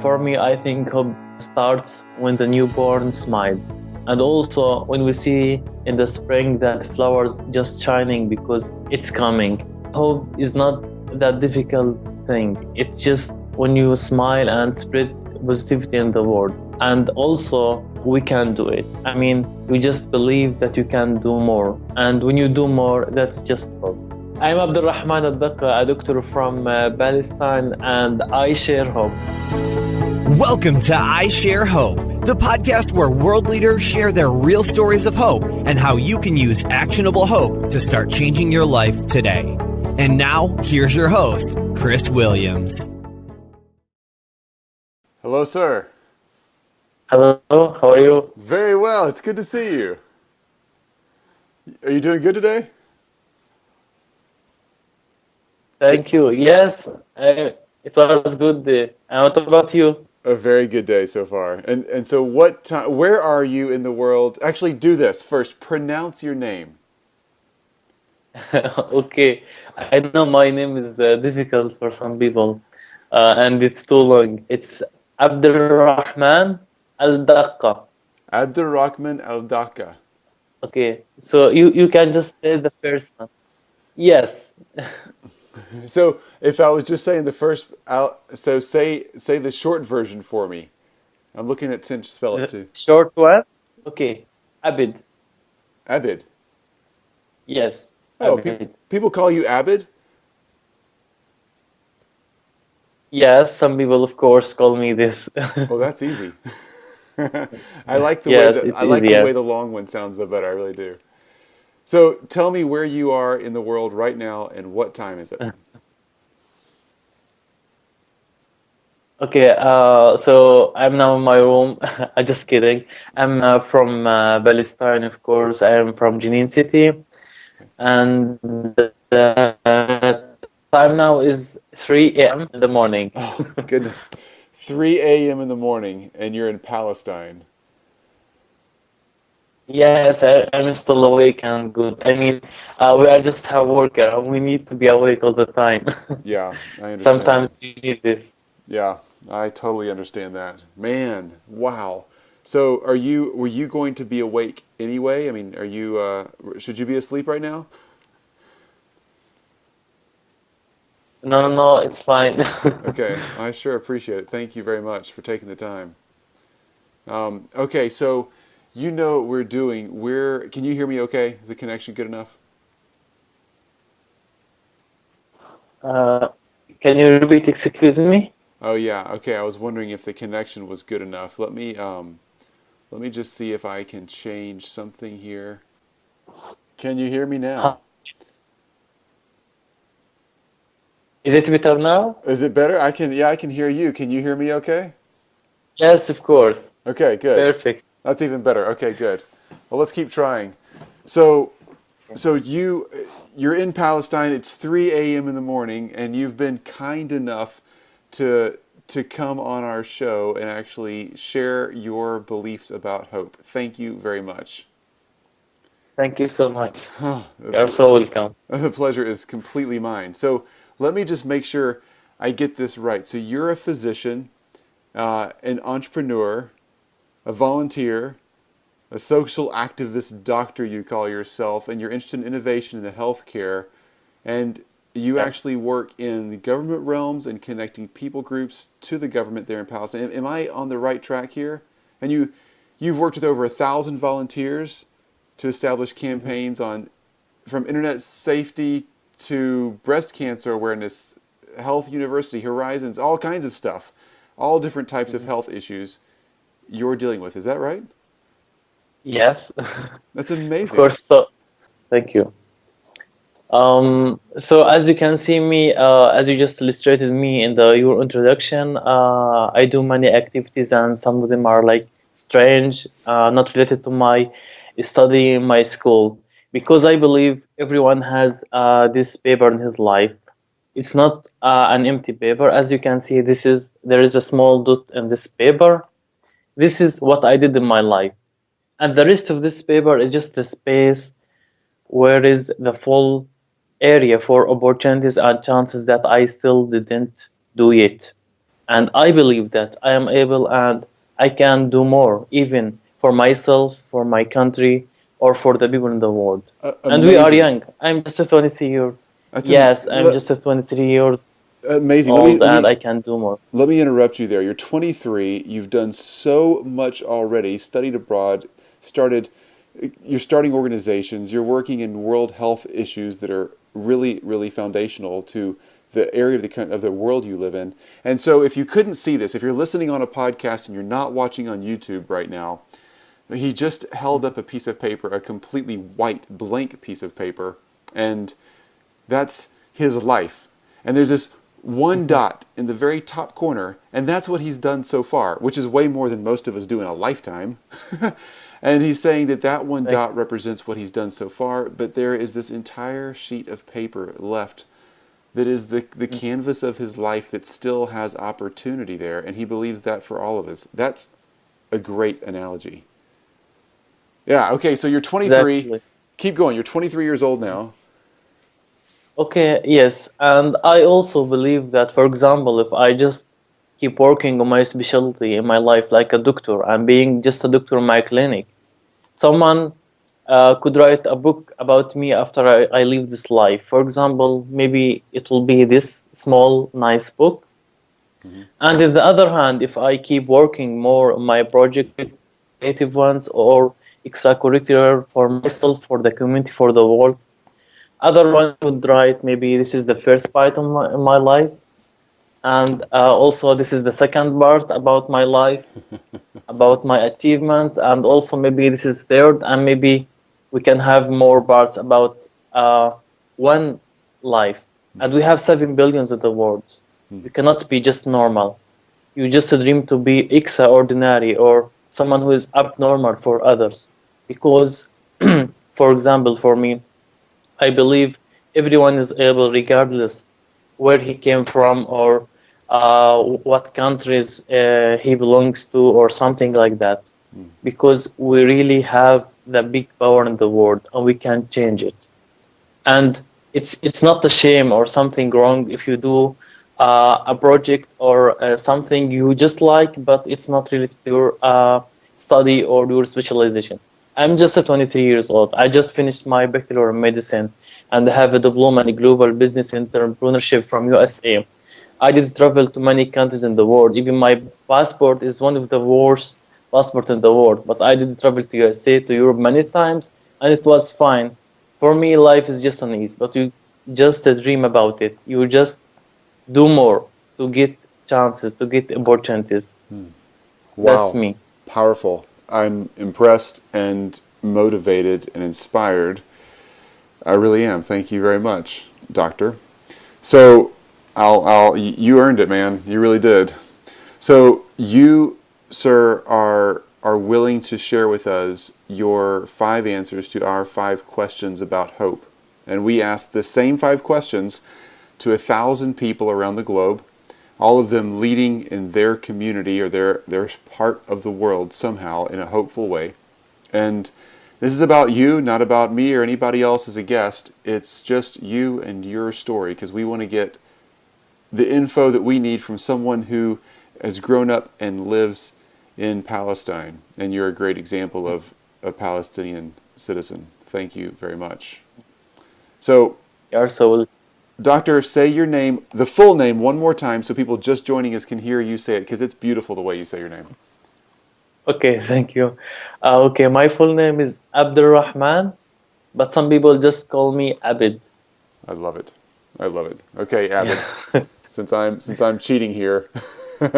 For me, I think hope starts when the newborn smiles. And also when we see in the spring that flowers just shining because it's coming. Hope is not that difficult thing. It's just when you smile and spread positivity in the world. And also we can do it. I mean, we just believe that you can do more. And when you do more, that's just hope. I'm Abdelrahman, daqqa, a doctor from Palestine, and I share hope. Welcome to I Share Hope, the podcast where world leaders share their real stories of hope and how you can use actionable hope to start changing your life today. And now, here's your host, Chris Williams. Hello, sir. Hello, how are you? Very well. It's good to see you. Are you doing good today? Thank you. Yes, it was a good day. And what about you? A very good day so far. And so what time, where are you in the world? Actually, do this first. Pronounce your name. Okay, I know my name is difficult for some people, and it's too long. It's Abdelrahman Al-Daqqa. Abdelrahman Al-Daqqa. Okay, so you can just say the first one. Yes. So if I was just saying the first, so say the short version for me. I'm looking at Tim to spell it too. Short one? Okay. Abid. Abid. Yes. Oh, Abid. people call you Abid? Yes, some people of course call me this. Well, that's easy. I like the Yes, way it's I like the easier. way the long one sounds the better. I really do. So tell me where you are in the world right now and what time is it? Okay, so I'm now in my room. I'm just kidding. I'm from Palestine, of course. I am from Jenin City, and the time now is 3 a.m. in the morning. Oh, goodness. 3 a.m. in the morning and you're in Palestine. Yes, I'm still awake and good. I mean, we are just a worker, and we need to be awake all the time. Yeah, I understand that. Sometimes you need this. Yeah, I totally understand that. Man, wow. So were you going to be awake anyway? I mean, should you be asleep right now? No, no, it's fine. Okay, I sure appreciate it. Thank you very much for taking the time. Okay, so you know what we're doing. Can you hear me okay? Is the connection good enough? Uh, can you repeat, excuse me? Oh yeah, okay. I was wondering if the connection was good enough. Let me just see if I can change something here. Can you hear me Huh. now? Is it better now? Is it better? I can hear you. Can you hear me okay? Yes, of course. Okay, good. Perfect. That's even better. Okay, good. Well, let's keep trying. So, you're in Palestine. It's 3 a.m. in the morning, and you've been kind enough to come on our show and actually share your beliefs about hope. Thank you very much. Thank you so much. The You're so welcome. the pleasure is completely mine. So let me just make sure I get this right. So you're a physician, an entrepreneur, a volunteer, a social activist doctor, you call yourself, and you're interested in innovation in the healthcare, and you Yes. actually work in the government realms and connecting people groups to the government there in Palestine. Am I on the right track here? And you've worked with over 1,000 volunteers to establish campaigns on from internet safety to breast cancer awareness, health university, horizons, all kinds of stuff, all different types of health issues you're dealing with. Is that right? Yes. That's Of amazing. course. So, thank you. So as you can see me, as you just illustrated me in your introduction, I do many activities, and some of them are like strange, not related to my study in my school, because I believe everyone has this paper in his life. It's not an empty paper. As you can see, there is a small dot in this paper. This is what I did in my life, and the rest of this paper is just the space where is the full area for opportunities and chances that I still didn't do yet. And I believe that I am able and I can do more, even for myself, for my country, or for the people in the world. And we are Amazing. young. I'm just a 23 year. That's Yes, I'm just a 23 years amazing. old and I can do more. Let me interrupt you there. You're 23. You've done so much already. Studied abroad. Started. You're starting organizations. You're working in world health issues that are really, really foundational to the area of the world you live in. And so, if you couldn't see this, if you're listening on a podcast and you're not watching on YouTube right now, he just held up a piece of paper, a completely white, blank piece of paper, and that's his life. And there's this one dot in the very top corner, and that's what he's done so far, which is way more than most of us do in a lifetime. And he's saying that that one Thank dot represents what he's done so far, but there is this entire sheet of paper left that is the canvas of his life that still has opportunity there, and he believes that for all of us. That's a great analogy. Yeah, okay, so you're 23. exactly. Keep going. You're 23 years old now. Okay, yes. And I also believe that, for example, if I just keep working on my specialty in my life like a doctor, I'm being just a doctor in my clinic. Someone could write a book about me after I leave this life. For example, maybe it will be this small, nice book. And on the other hand, if I keep working more on my project, creative ones or extracurricular for myself, for the community, for the world, other one would write maybe this is the first part of my life, and also this is the second part about my life, about my achievements, and also maybe this is third, and maybe we can have more parts about one life. And we have 7 billions in the world. You cannot be just normal. You just dream to be extraordinary or someone who is abnormal for others. Because, for example, for me, I believe everyone is able, regardless where he came from or what countries he belongs to or something like that, because we really have the big power in the world and we can change it. And it's not a shame or something wrong if you do a project or something you just like, but it's not related to your study or your specialization. I'm just a 23 years old. I just finished my bachelor in medicine and have a diploma in global business entrepreneurship from USA. I did travel to many countries in the world. Even my passport is one of the worst passport in the world. But I did travel to USA, to Europe many times, and it was fine. For me, life is just an ease. But you just dream about it. You just do more to get chances, to get opportunities. That's Wow. me. Powerful. I'm impressed and motivated and inspired. I really am. Thank you very much, Doctor. So, you earned it, man. You really did. So, you, sir, are willing to share with us your 5 answers to our 5 questions about hope. And we asked the same 5 questions to 1,000 people around the globe, all of them leading in their community or their part of the world somehow in a hopeful way. And this is about you, not about me or anybody else as a guest. It's just you and your story, because we want to get the info that we need from someone who has grown up and lives in Palestine. And you're a great example of a Palestinian citizen. Thank you very much. So, You are so Doctor, say your name, the full name, one more time so people just joining us can hear you say it, because it's beautiful the way you say your name. okay. Thank you. Okay, my full name is Abdelrahman, but some people just call me Abid. I love it. I love it. Okay, Abid, Yeah. since I'm cheating here. All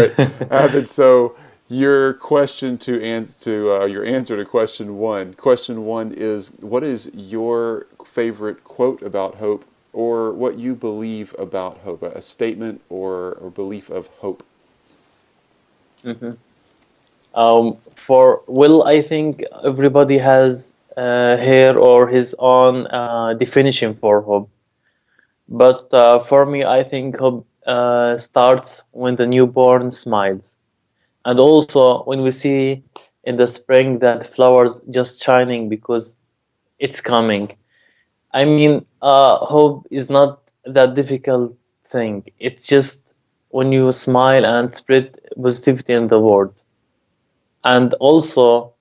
right, Abid. So your question to answer your answer to question one. Question one is: what is your favorite quote about hope, or what you believe about hope? A statement or belief of hope. Mhm. For Will, I think everybody has her or his own definition for hope. But for me, I think hope starts when the newborn smiles, and also when we see in the spring that flowers just shining because it's coming. I mean, hope is not that difficult thing. It's just when you smile and spread positivity in the world. And also,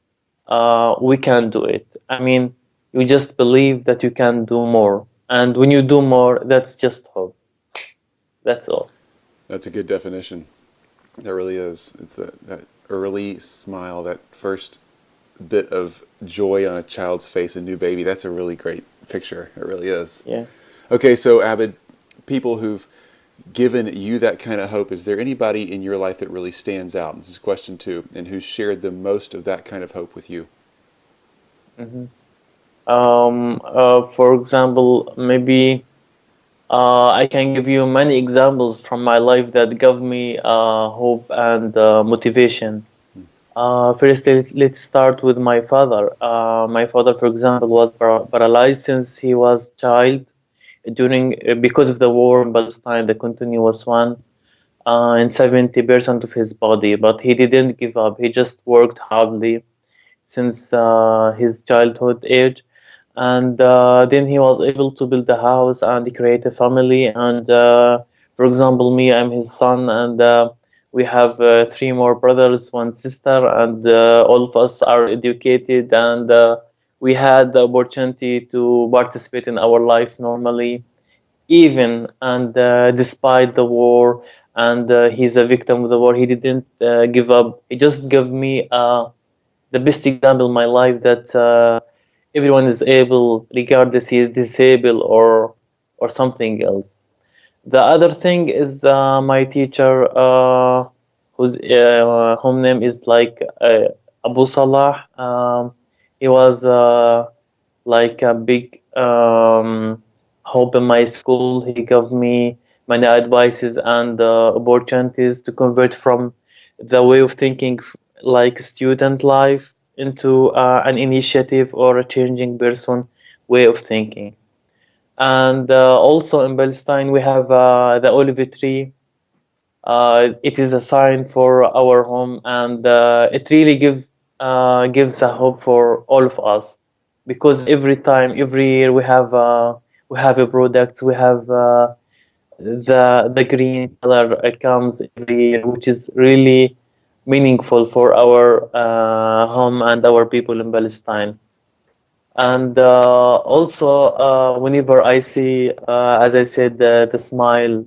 we can do it. I mean, you just believe that you can do more. And when you do more, that's just hope. That's all. That's a good definition. That really is. It's that early smile, that first bit of joy on a child's face, a new baby. That's a really great picture. It really is. Yeah. Okay, so Abid, people who've given you that kind of hope, is there anybody in your life that really stands out? This is question 2, and who's shared the most of that kind of hope with you? Hmm. For example, maybe I can give you many examples from my life that gave me hope and motivation. First, let's start with my father. My father, for example, was paralyzed since he was child during because of the war in Palestine, the continuous one, in 70% of his body. But he didn't give up. He just worked hardly since his childhood age, and then he was able to build a house and create a family. And for example, me, I'm his son, and we have 3 more brothers, 1 sister, and all of us are educated, and we had the opportunity to participate in our life normally, even and despite the war. And he's a victim of the war. He didn't give up. He just gave me the best example in my life that everyone is able, regardless he is disabled or something else. The other thing is my teacher, whose home name is like Abu Salah. He was like a big hope in my school. He gave me many advices and opportunities to convert from the way of thinking like student life into an initiative or a changing person way of thinking. And also in Palestine, we have the olive tree. It is a sign for our home, and it really gives a hope for all of us, because every time, every year, we have a product. We have the green color comes every year, which is really meaningful for our home and our people in Palestine. And also, whenever I see, as I said, the smile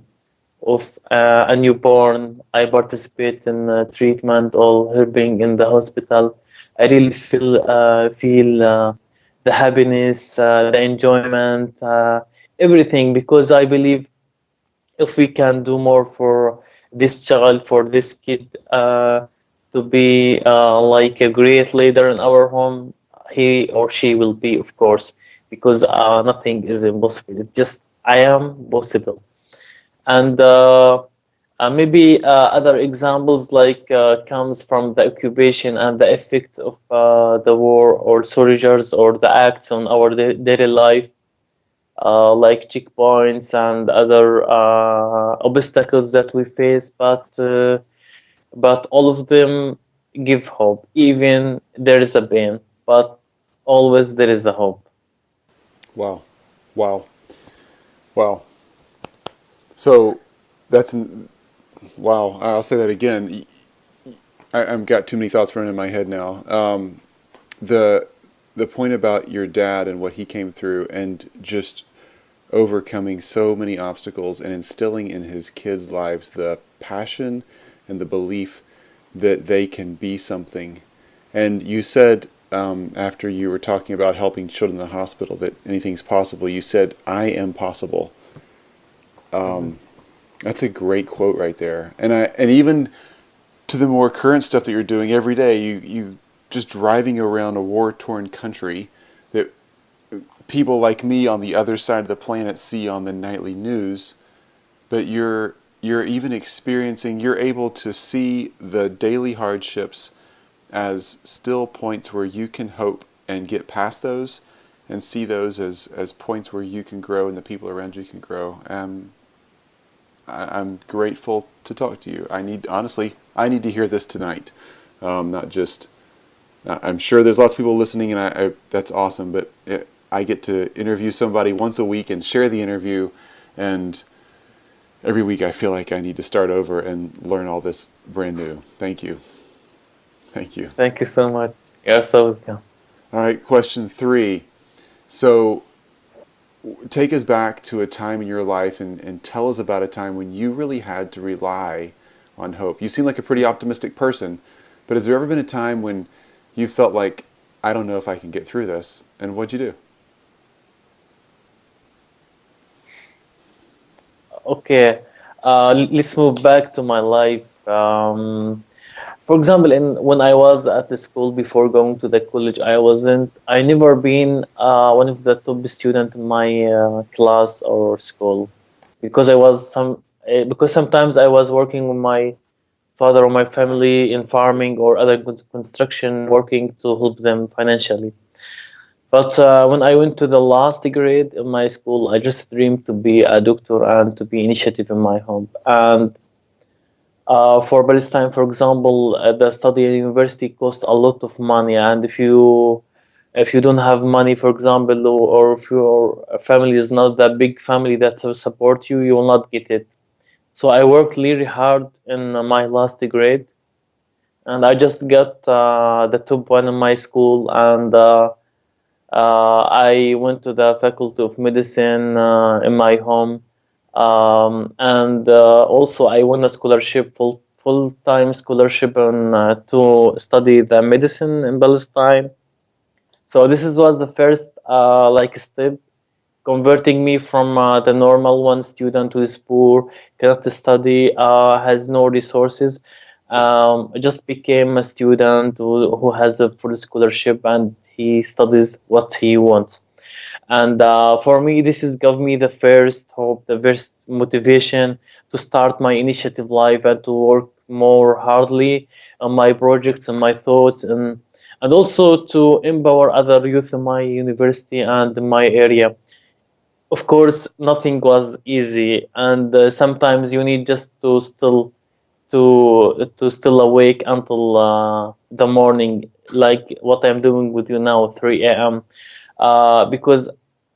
of a newborn, I participate in treatment or helping in the hospital. I really feel the happiness, the enjoyment, everything, because I believe if we can do more for this child, for this kid, to be like a great leader in our home, he or she will be, of course, because nothing is impossible. It's just I am possible. And maybe other examples like comes from the occupation and the effects of the war or soldiers or the acts on our daily life, like checkpoints and other obstacles that we face. But all of them give hope. Even there is a pain, but always there is a hope. Wow. Wow. Wow. So that's, wow. I'll say that again. I've got too many thoughts running in my head now. The the point about your dad and what he came through, and just overcoming so many obstacles and instilling in his kids' lives the passion and the belief that they can be something. And you said, after you were talking about helping children in the hospital, that anything's possible. You said, "I am possible." That's a great quote right there. And even to the more current stuff that you're doing every day, you just driving around a war-torn country that people like me on the other side of the planet see on the nightly news, but you're even experiencing, you're able to see the daily hardships as still points where you can hope and get past those, and see those as points where you can grow and the people around you can grow. I'm grateful to talk to you. Honestly, I need to hear this tonight. Not just, I'm sure there's lots of people listening, and I that's awesome, but I get to interview somebody once a week and share the interview, and Every week I feel like I need to start over and learn all this brand new. Thank you. Thank you. Thank you so much. You're so welcome. All right, question 3. So take us back to a time in your life and tell us about a time when you really had to rely on hope. You seem like a pretty optimistic person, but has there ever been a time when you felt like, I don't know if I can get through this? And what'd you do? Okay, let's move back to my life. For example, in when I was at the school before going to the college, I never been one of the top student in my class or school, because because sometimes I was working with my father or my family in farming or other construction, working to help them financially. But when I went to the last grade in my school, I just dreamed to be a doctor and to be initiative in my home. And for Palestine, for example, the study at university costs a lot of money, and if you don't have money, for example, or if your family is not that big family that will support you, you will not get it. So I worked really hard in my last grade, and I just got the top one in my school, and I went to the Faculty of Medicine in my home, and also I won a scholarship, full time scholarship, to study the medicine in Palestine. So was the first like step, converting me from the normal one student who is poor, cannot study, has no resources. I just became a student who has a full scholarship, and he studies what he wants. And for me, this is gave me the first hope, the first motivation to start my initiative life and to work more hardly on my projects and my thoughts, and also to empower other youth in my university and in my area. Of course, nothing was easy, and sometimes you need just to still awake until the morning, like what I'm doing with you now, 3 a.m. Because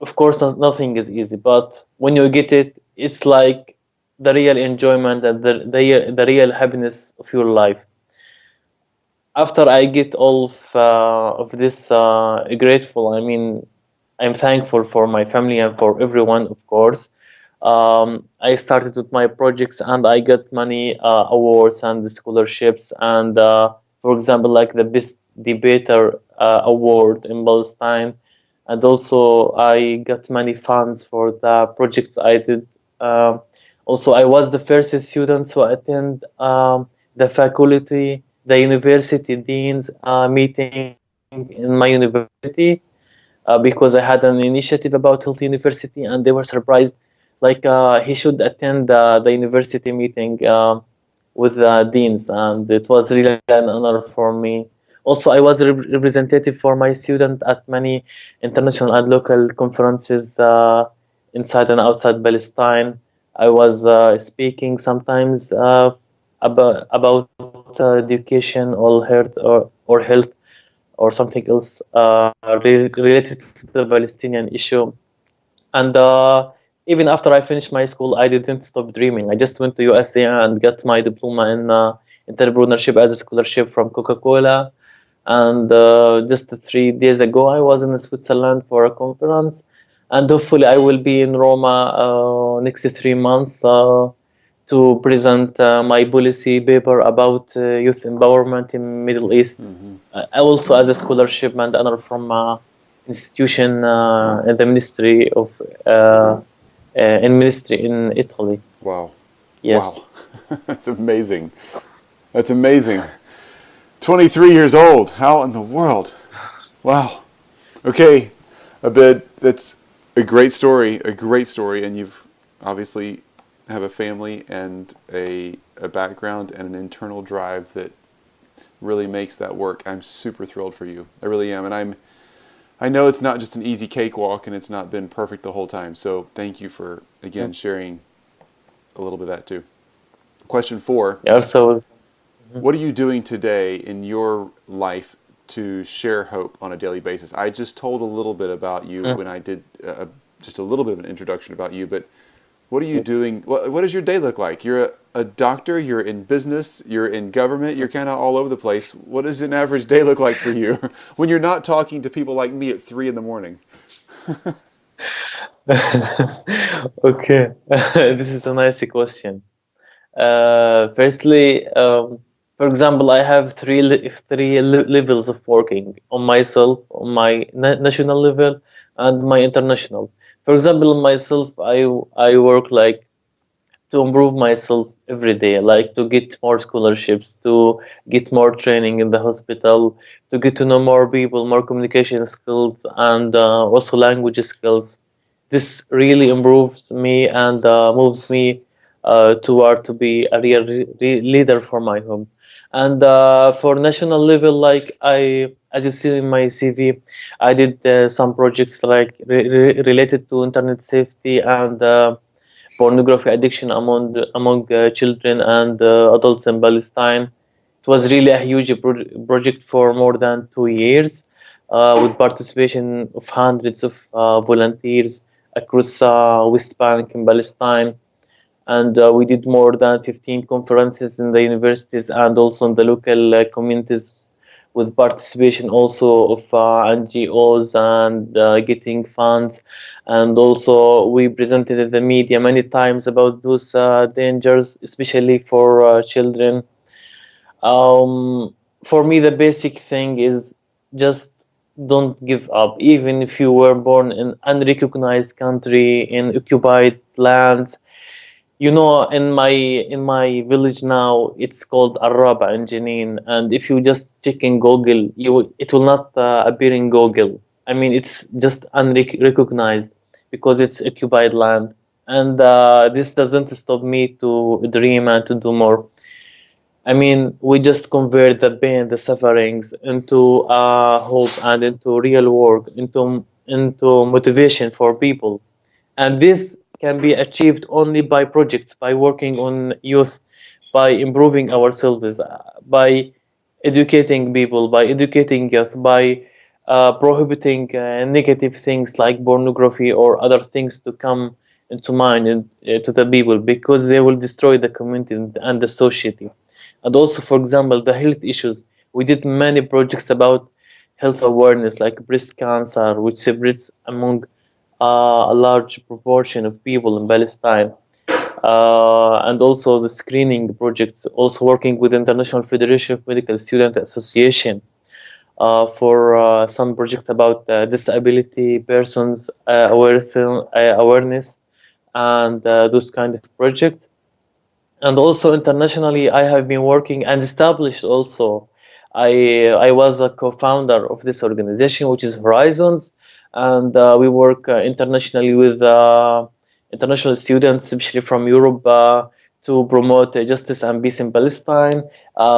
of course nothing is easy, but when you get it, it's like the real enjoyment and the real happiness of your life. After I get all of this grateful, I mean, I'm thankful for my family and for everyone, of course. I started with my projects, and I got many awards and scholarships, and for example, like the best debater award in Palestine, and also I got many funds for the projects I did. Also, I was the first student to attend the faculty, the university dean's meeting in my university, because I had an initiative about Health University, and they were surprised. Like he should attend the university meeting with the deans, and it was really an honor for me. Also, I was representative for my student at many international and local conferences inside and outside Palestine. I was speaking sometimes about education or health or something else related to the Palestinian issue. And even after I finished my school, I didn't stop dreaming. I just went to USA and got my diploma in entrepreneurship as a scholarship from Coca-Cola. And just 3 days ago, I was in Switzerland for a conference, and hopefully I will be in Roma next 3 months to present my policy paper about youth empowerment in Middle East. I also as a scholarship and honor from institution in the ministry of in ministry in Italy. Wow. Yes. Wow. That's amazing. That's amazing. 23 years old. How in the world? Wow. Okay, Abed, that's a great story, and you've obviously have a family and a background and an internal drive that really makes that work. I'm super thrilled for you. I really am, and I know it's not just an easy cakewalk, and it's not been perfect the whole time. So thank you for again sharing a little bit of that too. Question 4. Yeah, so What are you doing today in your life to share hope on a daily basis? I just told a little bit about you when I did just a little bit of an introduction about you, but What are you doing? What does your day look like? You're a doctor, you're in business, you're in government, you're kind of all over the place. What does an average day look like for you when you're not talking to people like me at 3 in the morning? Okay, this is a nice question. Firstly, for example, I have three levels of working on myself, on my national level and my international. For example, on myself, I work like to improve myself every day, like to get more scholarships, to get more training in the hospital, to get to know more people, more communication skills, and also language skills. This really improves me and moves me toward to be a real leader for my home. And for national level, like as you see in my CV, I did some projects like related to internet safety and pornography addiction among children and adults in Palestine. It was really a huge project for more than 2 years, with participation of hundreds of volunteers across West Bank in Palestine. And we did more than 15 conferences in the universities and also in the local communities, with participation also of NGOs and getting funds. And also we presented in the media many times about those dangers, especially for children. Um, for me, the basic thing is just don't give up. Even if you were born in unrecognized country, in occupied lands, in my village now, it's called Araba in Jenin, and if you just check in Google, it will not appear in Google. I mean, it's just unrecognized because it's occupied land, and this doesn't stop me to dream and to do more. I mean, we just convert the pain, the sufferings into hope and into real work, into motivation for people. And this can be achieved only by projects, by working on youth, by improving ourselves, by educating people, by educating youth, by prohibiting negative things like pornography or other things to come into mind to the people, because they will destroy the community and the society. And also, for example, the health issues. We did many projects about health awareness, like breast cancer, which spreads among a large proportion of people in Palestine. And also the screening projects, also working with International Federation of Medical Student Association for some project about disability persons awareness and those kind of projects. And also internationally, I have been working and established also. I was a co-founder of this organization, which is Horizons, and we work internationally with international students, especially from Europe, to promote justice and peace in Palestine.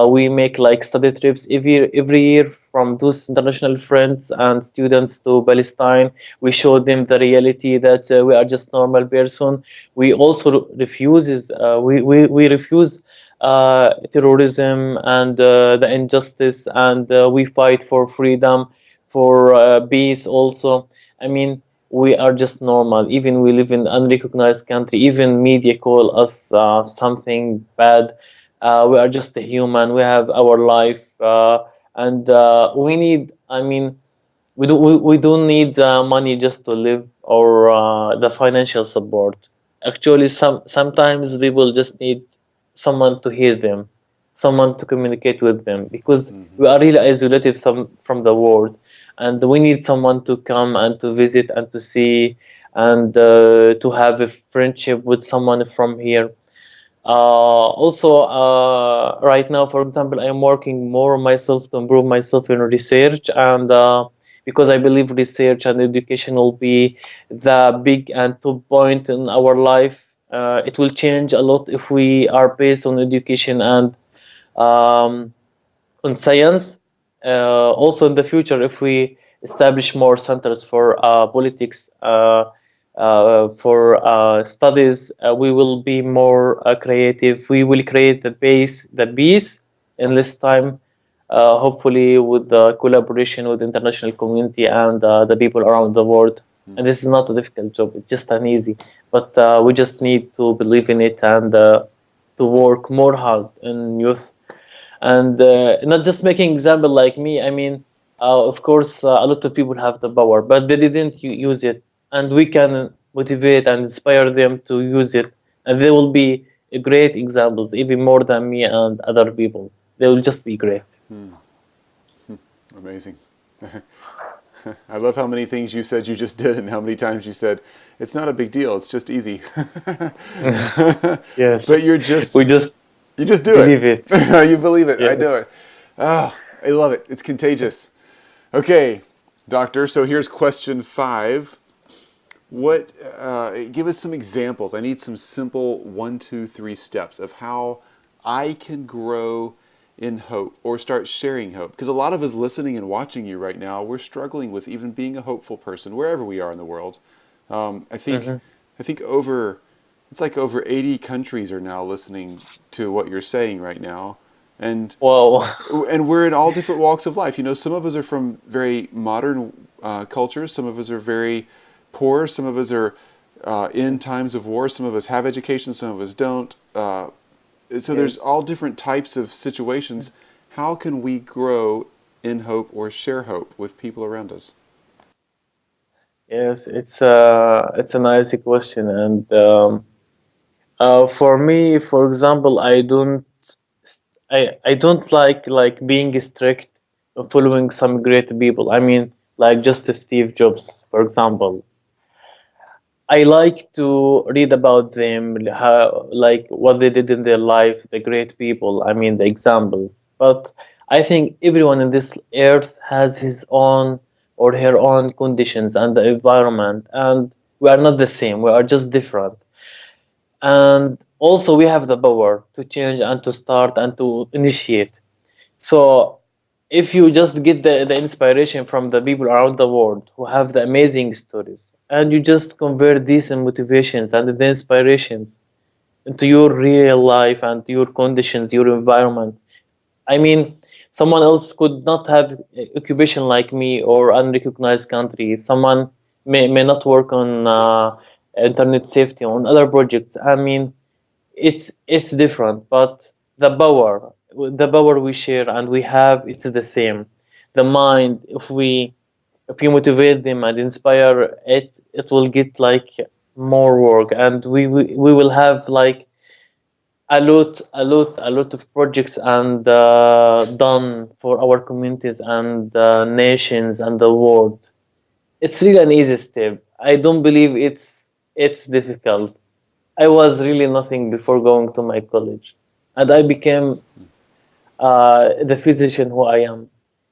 We make like study trips every year from those international friends and students to Palestine. We show them the reality that we are just normal person. We also we refuse terrorism and the injustice, and we fight for freedom, for peace also. I mean, we are just normal. Even we live in unrecognized country. Even media call us something bad. We are just a human. We have our life, and we need. I mean, we don't need money just to live, or the financial support. Actually, sometimes people just need someone to hear them, someone to communicate with them, because we are really isolated from the world, and we need someone to come and to visit and to see, and to have a friendship with someone from here. Also, right now, for example, I am working more on myself to improve myself in research, and because I believe research and education will be the big and top point in our life. It will change a lot if we are based on education and um, on science. Also, in the future, if we establish more centers for politics, for studies, we will be more creative. We will create the peace in less time, hopefully with the collaboration with the international community and the people around the world. And this is not a difficult job, it's just an easy. But we just need to believe in it and to work more hard in youth. And not just making example like me. I mean, of course, a lot of people have the power, but they didn't use it. And we can motivate and inspire them to use it. And they will be great examples, even more than me and other people. They will just be great. Amazing. I love how many things you said you just did and how many times you said, it's not a big deal, it's just easy. Yes. But you just do Believe it. You believe it. Yeah. I know it. Oh, I love it. It's contagious. Okay, doctor, so here's question 5. What, give us some examples. I need some simple 1, 2, 3 steps of how I can grow in hope or start sharing hope. Because a lot of us listening and watching you right now, we're struggling with even being a hopeful person wherever we are in the world. I think it's like over 80 countries are now listening to what you're saying right now. And Wow. and we're in all different walks of life. You know, some of us are from very modern cultures. Some of us are very poor. Some of us are in times of war. Some of us have education. Some of us don't. So there's all different types of situations. How can we grow in hope or share hope with people around us? Yes, it's a nice question, and for me, for example, I don't like being strict or following some great people. I mean, like just Steve Jobs, for example. I like to read about them, how like what they did in their life, the great people. I mean, the examples. But I think everyone in this earth has his own or her own conditions and the environment, and we are not the same. We are just different. And also, we have the power to change and to start and to initiate. So if you just get the inspiration from the people around the world who have the amazing stories, and you just convert these in motivations and the inspirations into your real life and your conditions, your environment. I mean, someone else could not have occupation like me or unrecognized country. Someone may not work on internet safety on other projects. I mean, it's different, but the power we share and we have, it's the same. The mind, if we motivate them and inspire it, it will get like more work, and we will have like a lot of projects and done for our communities and nations and the world. It's really an easy step. I don't believe it's difficult. I was really nothing before going to my college, and I became the physician who I am.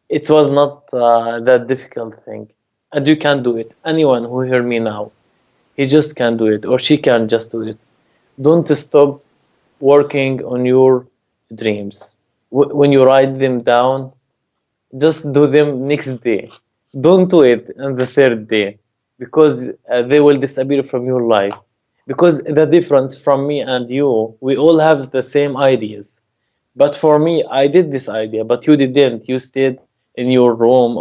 It was not that difficult thing, and you can do it. Anyone who hear me now, he just can do it, or she can just do it. Don't stop working on your dreams. When you write them down, just do them next day. Don't do it on the third day, because they will disappear from your life. Because the difference from me and you, we all have the same ideas. But for me, I did this idea, but you didn't. You stayed in your room,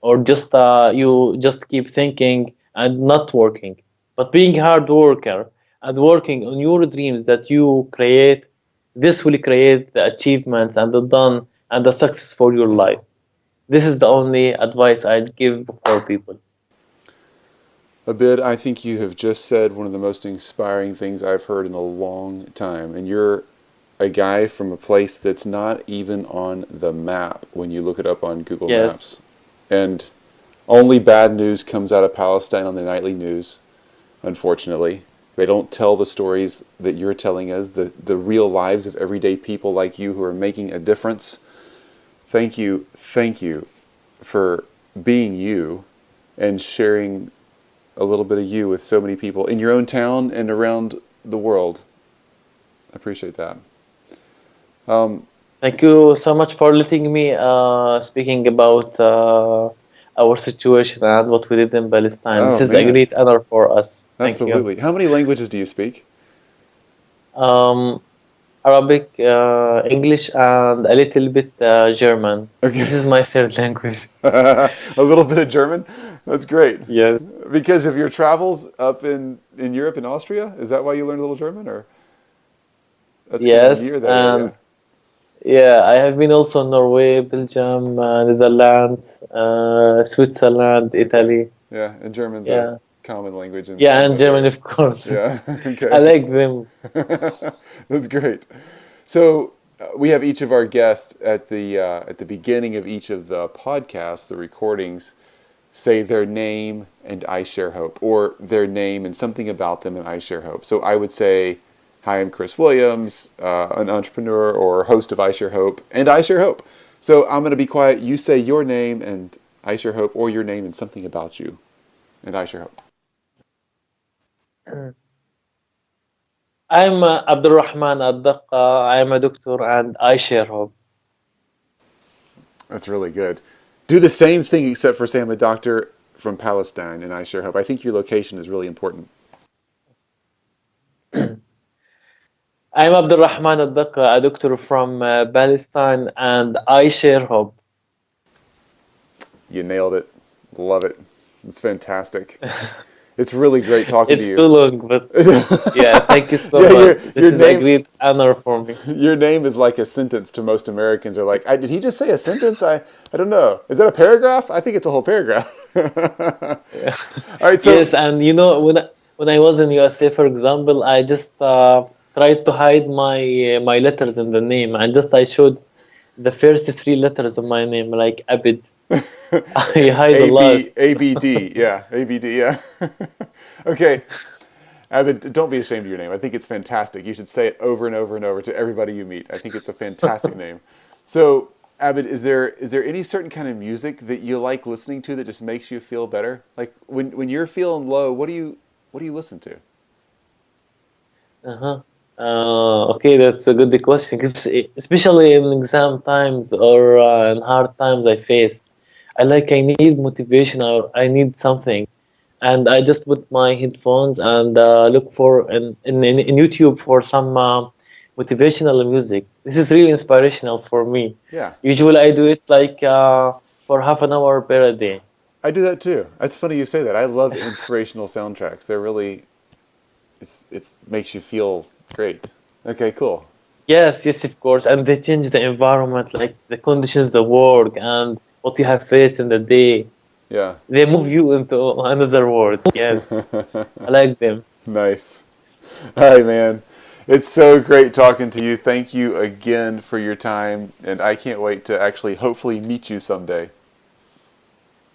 or just you just keep thinking and not working. But being hard worker and working on your dreams that you create, this will create the achievements and the done and the success for your life. This is the only advice I'd give for people. Abid, I think you have just said one of the most inspiring things I've heard in a long time. And you're a guy from a place that's not even on the map when you look it up on Google Yes. Maps. And only bad news comes out of Palestine on the nightly news, unfortunately. They don't tell the stories that you're telling us, the real lives of everyday people like you who are making a difference. Thank you for being you and sharing a little bit of you with so many people in your own town and around the world. I appreciate that. Thank you so much for letting me speaking about our situation and what we did in Palestine. This Oh, is a man. great honor for us. Thank you. Absolutely. How many languages do you speak? Um, Arabic, English, and a little bit German. Okay. This is my third language. A little bit of German. That's great. Yes. Because of your travels up in Europe and Austria, is that why you learned a little German, or that's kind of Yes, near that and area? yeah, I have been also in Norway, Belgium, Netherlands, Switzerland, Italy. Yeah, and German's a Yeah, common language in yeah, some of and those Germany, of areas. course. Yeah. I Okay. like them. That's great. So we have each of our guests at the beginning of each of the podcasts, the recordings, say their name and I share hope, or their name and something about them and I share hope. So I would say, "Hi, I'm Chris Williams, an entrepreneur or host of I Share Hope, and I share hope." So I'm going to be quiet. You say your name and I share hope, or your name and something about you, and I share hope. I'm Abdelrahman al daqqa. I am a doctor and I share hope. That's really good. Do the same thing, except for say I'm a doctor from Palestine, and I share hope. I think your location is really important. I'm Abdelrahman al daqqa, a doctor from Palestine, and I share hope. You nailed it. Love it. It's fantastic. It's really great talking to It's too you. long, but yeah, thank you so Yeah, much. This your is a name great honor for me. your name is like a sentence to most Americans. Are like, did he just say a sentence? I don't know. Is that a paragraph? I think it's a whole paragraph. All right, so Yes, and you know, when I was in USA, for example, I just tried to hide my letters in the name, and just I showed the first three letters of my name, like Abid. I hide the last. ABD, yeah, ABD, yeah. Okay, Abid, don't be ashamed of your name. I think it's fantastic. You should say it over and over and over to everybody you meet. I think it's a fantastic name. So, Abid, is there any certain kind of music that you like listening to that just makes you feel better? Like when you're feeling low, what do you listen to? Uh-huh. Okay, that's a good question. Especially in exam times or in hard times I face. I need motivation or I need something, and I just put my headphones and look for in YouTube for some motivational music. This is really inspirational for me. Yeah, Usually I do it like for half an hour per day. I do that too. That's funny you say that. I love inspirational soundtracks. They're really it's makes you feel great. Okay, cool. Yes, yes, of course. And they change the environment, like the conditions of work and what you have faced in the day. Yeah. They move you into another world. Yes, I like them. Nice. All right, man. It's so great talking to you. Thank you again for your time, and I can't wait to actually hopefully meet you someday.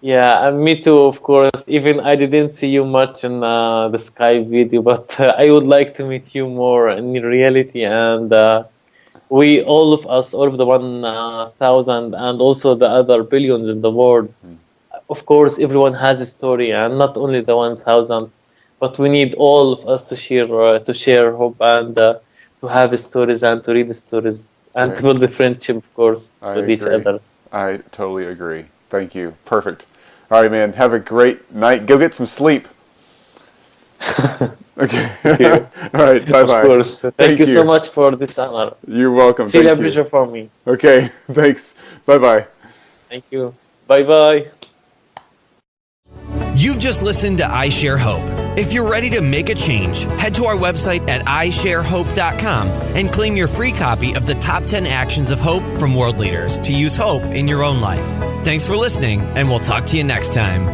Yeah, and me too, of course. Even I didn't see you much in the Skype video, but I would like to meet you more in reality. And we, all of us, all of the 1,000 and also the other billions in the world, of course, everyone has a story, and not only the 1,000, but we need all of us to share hope and to have stories and to read stories and to I, build a friendship, of course, I with each agree. other. I totally agree. Thank you. Perfect. All right, man. Have a great night. Go get some sleep. Okay. Thank you. All right. Bye Of bye. course. Thank Thank you so you. much for this honor. You're welcome. It's really a Thank you. pleasure for me. Okay. Thanks. Bye bye. Thank you. Bye bye. You've just listened to I Share Hope. If you're ready to make a change, head to our website at isharehope.com and claim your free copy of the top 10 actions of hope from world leaders to use hope in your own life. Thanks for listening, and we'll talk to you next time.